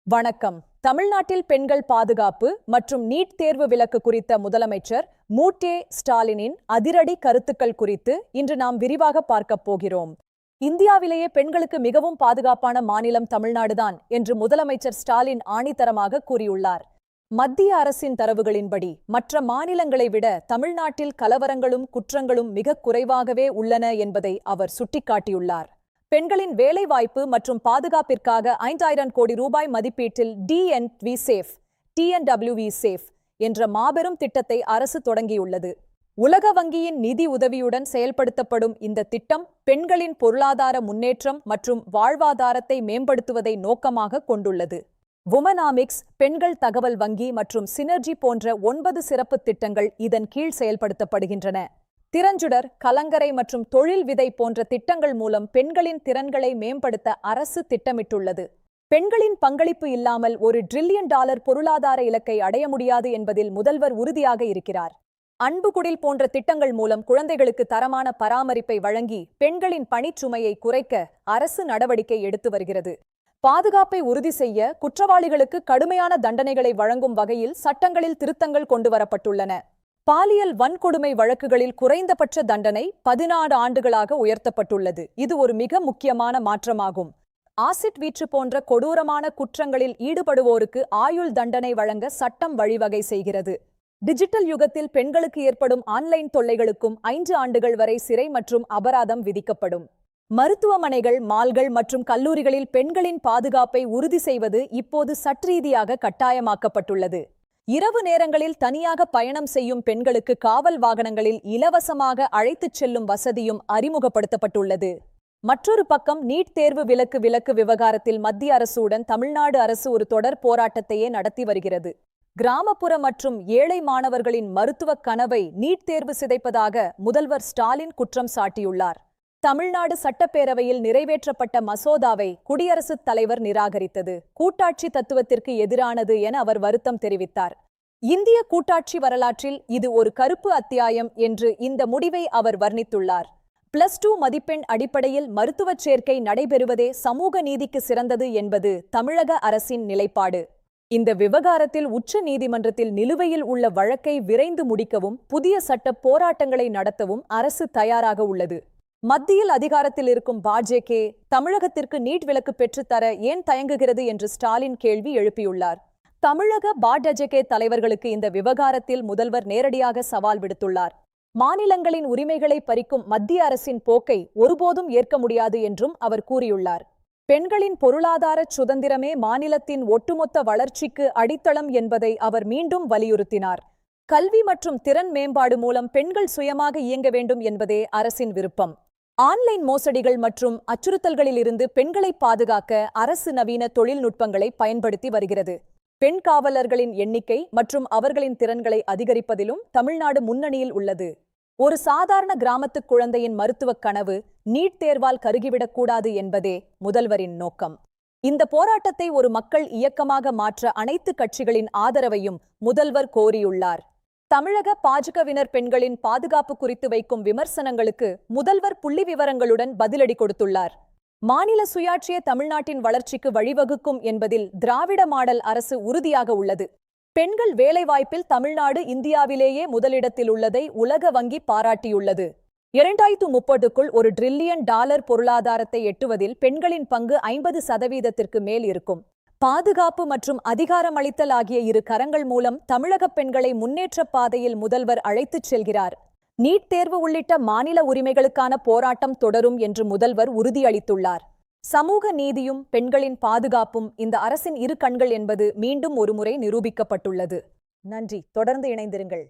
வணக்கம். தமிழ்நாட்டில் பெண்கள் பாதுகாப்பு மற்றும் நீட் தேர்வு விலக்கு குறித்த முதலமைச்சர் ஸ்டாலினின் அதிரடி கருத்துக்கள் குறித்து இன்று நாம் விரிவாக பார்க்கப் போகிறோம். இந்தியாவிலேயே பெண்களுக்கு மிகவும் பாதுகாப்பான மாநிலம் தமிழ்நாடுதான் என்று முதலமைச்சர் ஸ்டாலின் ஆணித்தரமாக கூறியுள்ளார். மத்திய அரசின் தரவுகளின்படி மற்ற மாநிலங்களை விட தமிழ்நாட்டில் கலவரங்களும் குற்றங்களும் மிக குறைவாகவே உள்ளன என்பதை அவர் சுட்டிக்காட்டியுள்ளார். பெண்களின் வேலைவாய்ப்பு மற்றும் பாதுகாப்பிற்காக 5000 கோடி ரூபாய் மதிப்பீட்டில் டிஎன்டபிள்யூவி சேஃப் என்ற மாபெரும் திட்டத்தை அரசு தொடங்கியுள்ளது. உலக வங்கியின் நிதி உதவியுடன் செயல்படுத்தப்படும் இந்த திட்டம் பெண்களின் பொருளாதார முன்னேற்றம் மற்றும் வாழ்வாதாரத்தை மேம்படுத்துவதை நோக்கமாக கொண்டுள்ளது. வுமனாமிக்ஸ், பெண்கள் தகவல் வங்கி மற்றும் சினர்ஜி போன்ற 9 சிறப்பு திட்டங்கள் இதன் கீழ் செயல்படுத்தப்படுகின்றன. திறஞ்சுடர், கலங்கரை மற்றும் தொழில் விதை போன்ற திட்டங்கள் மூலம் பெண்களின் திறன்களை மேம்படுத்த அரசு திட்டமிட்டுள்ளது. பெண்களின் பங்களிப்பு இல்லாமல் $1 டிரில்லியன் பொருளாதார இலக்கை அடைய முடியாது என்பதில் முதல்வர் உறுதியாக இருக்கிறார். அன்பு குடில் போன்ற திட்டங்கள் மூலம் குழந்தைகளுக்கு தரமான பராமரிப்பை வழங்கி பெண்களின் பணிச்சுமையை குறைக்க அரசு நடவடிக்கை எடுத்து வருகிறது. பாதுகாப்பை உறுதி செய்ய குற்றவாளிகளுக்கு கடுமையான தண்டனைகளை வழங்கும் வகையில் சட்டங்களில் திருத்தங்கள் கொண்டுவரப்பட்டுள்ளன. பாலியல் வன்கொடுமை வழக்குகளில் குறைந்தபட்ச தண்டனை 14 ஆண்டுகளாக உயர்த்தப்பட்டுள்ளது. இது ஒரு மிக முக்கியமான மாற்றமாகும். ஆசிட் வீச்சு போன்ற கொடூரமான குற்றங்களில் ஈடுபடுவோருக்கு ஆயுள் தண்டனை வழங்க சட்டம் வழிவகை செய்கிறது. டிஜிட்டல் யுகத்தில் பெண்களுக்கு ஏற்படும் ஆன்லைன் தொல்லைகளுக்கும் 5 ஆண்டுகள் வரை சிறை மற்றும் அபராதம் விதிக்கப்படும். மருத்துவமனைகள், மால்கள் மற்றும் கல்லூரிகளில் பெண்களின் பாதுகாப்பை உறுதி செய்வது இப்போது சட்டரீதியாக கட்டாயமாக்கப்பட்டுள்ளது. இரவு நேரங்களில் தனியாக பயணம் செய்யும் பெண்களுக்கு காவல் வாகனங்களில் இலவசமாக அழைத்துச் செல்லும் வசதியும் அறிமுகப்படுத்தப்பட்டுள்ளது. மற்றொரு பக்கம் நீட் தேர்வு விலக்கு விவகாரத்தில் மத்திய அரசுடன் தமிழ்நாடு அரசு ஒரு தொடர் போராட்டத்தையே நடத்தி வருகிறது. கிராமப்புற மற்றும் ஏழை மாணவர்களின் மருத்துவ கனவை நீட் தேர்வு சிதைப்பதாக முதல்வர் ஸ்டாலின் குற்றம் சாட்டியுள்ளார். தமிழ்நாடு சட்டப்பேரவையில் நிறைவேற்றப்பட்ட மசோதாவை குடியரசுத் தலைவர் நிராகரித்தது கூட்டாட்சி தத்துவத்திற்கு எதிரானது என அவர் வருத்தம் தெரிவித்தார். இந்திய கூட்டாட்சி வரலாற்றில் இது ஒரு கருப்பு அத்தியாயம் என்று இந்த முடிவை அவர் வர்ணித்துள்ளார். +2 மதிப்பெண் அடிப்படையில் மருத்துவச் சேர்க்கை நடைபெறுவதே சமூக நீதிக்கு சிறந்தது என்பது தமிழக அரசின் நிலைப்பாடு. இந்த விவகாரத்தில் உச்ச நீதிமன்றத்தில் நிலுவையில் உள்ள வழக்கை விரைந்து முடிக்கவும் புதிய சட்ட போராட்டங்களை நடத்தவும் அரசு தயாராக உள்ளது. மத்தியில் அதிகாரத்தில் இருக்கும் பாஜக தமிழகத்திற்கு நீட் விலக்கு பெற்றுத்தர ஏன் தயங்குகிறது என்று ஸ்டாலின் கேள்வி எழுப்பியுள்ளார். தமிழக பாஜக தலைவர்களுக்கு இந்த விவகாரத்தில் முதல்வர் நேரடியாக சவால் விடுத்துள்ளார். மாநிலங்களின் உரிமைகளை பறிக்கும் மத்திய அரசின் போக்கை ஒருபோதும் ஏற்க முடியாது என்றும் அவர் கூறியுள்ளார். பெண்களின் பொருளாதார சுதந்திரமே மாநிலத்தின் ஒட்டுமொத்த வளர்ச்சிக்கு அடித்தளம் என்பதை அவர் மீண்டும் வலியுறுத்தினார். கல்வி மற்றும் திறன் மேம்பாடு மூலம் பெண்கள் சுயமாக இயங்க வேண்டும் என்பதே அரசின் விருப்பம். ஆன்லைன் மோசடிகள் மற்றும் அச்சுறுத்தல்களிலிருந்து பெண்களை பாதுகாக்க அரசு நவீன தொழில்நுட்பங்களை பயன்படுத்தி வருகிறது. பெண் காவலர்களின் எண்ணிக்கை மற்றும் அவர்களின் திறன்களை அதிகரிப்பதிலும் தமிழ்நாடு முன்னணியில் உள்ளது. ஒரு சாதாரண கிராமத்து குழந்தையின் மருத்துவக் கனவு நீட் தேர்வால் கருகிவிடக்கூடாது என்பதே முதல்வரின் நோக்கம். இந்த போராட்டத்தை ஒரு மக்கள் இயக்கமாக மாற்ற அனைத்து கட்சிகளின் ஆதரவையும் முதல்வர் கோரியுள்ளார். தமிழக பாஜகவினர் பெண்களின் பாதுகாப்பு குறித்து வைக்கும் விமர்சனங்களுக்கு முதல்வர் புள்ளி விவரங்களுடன் பதிலடி கொடுத்துள்ளார். மாநில சுயாட்சியே தமிழ்நாட்டின் வளர்ச்சிக்கு வழிவகுக்கும் என்பதில் திராவிட மாடல் அரசு உறுதியாக உள்ளது. பெண்கள் வேலைவாய்ப்பில் தமிழ்நாடு இந்தியாவிலேயே முதலிடத்தில் உள்ளதை உலக வங்கி பாராட்டியுள்ளது. 2030க்குள் $1 டிரில்லியன் பொருளாதாரத்தை எட்டுவதில் பெண்களின் பங்கு 50% மேல் இருக்கும். பாதுகாப்பு மற்றும் அதிகாரமளித்தல் ஆகிய இரு கரங்கள் மூலம் தமிழக பெண்களை முன்னேற்ற பாதையில் முதல்வர் அழைத்துச் செல்கிறார். நீட் தேர்வு உள்ளிட்ட மாநில உரிமைகளுக்கான போராட்டம் தொடரும் என்று முதல்வர் உறுதியளித்துள்ளார். சமூக நீதியும் பெண்களின் பாதுகாப்பும் இந்த அரசின் இரு கண்கள் என்பது மீண்டும் ஒருமுறை நிரூபிக்கப்பட்டுள்ளது. நன்றி. தொடர்ந்து இணைந்திருங்கள்.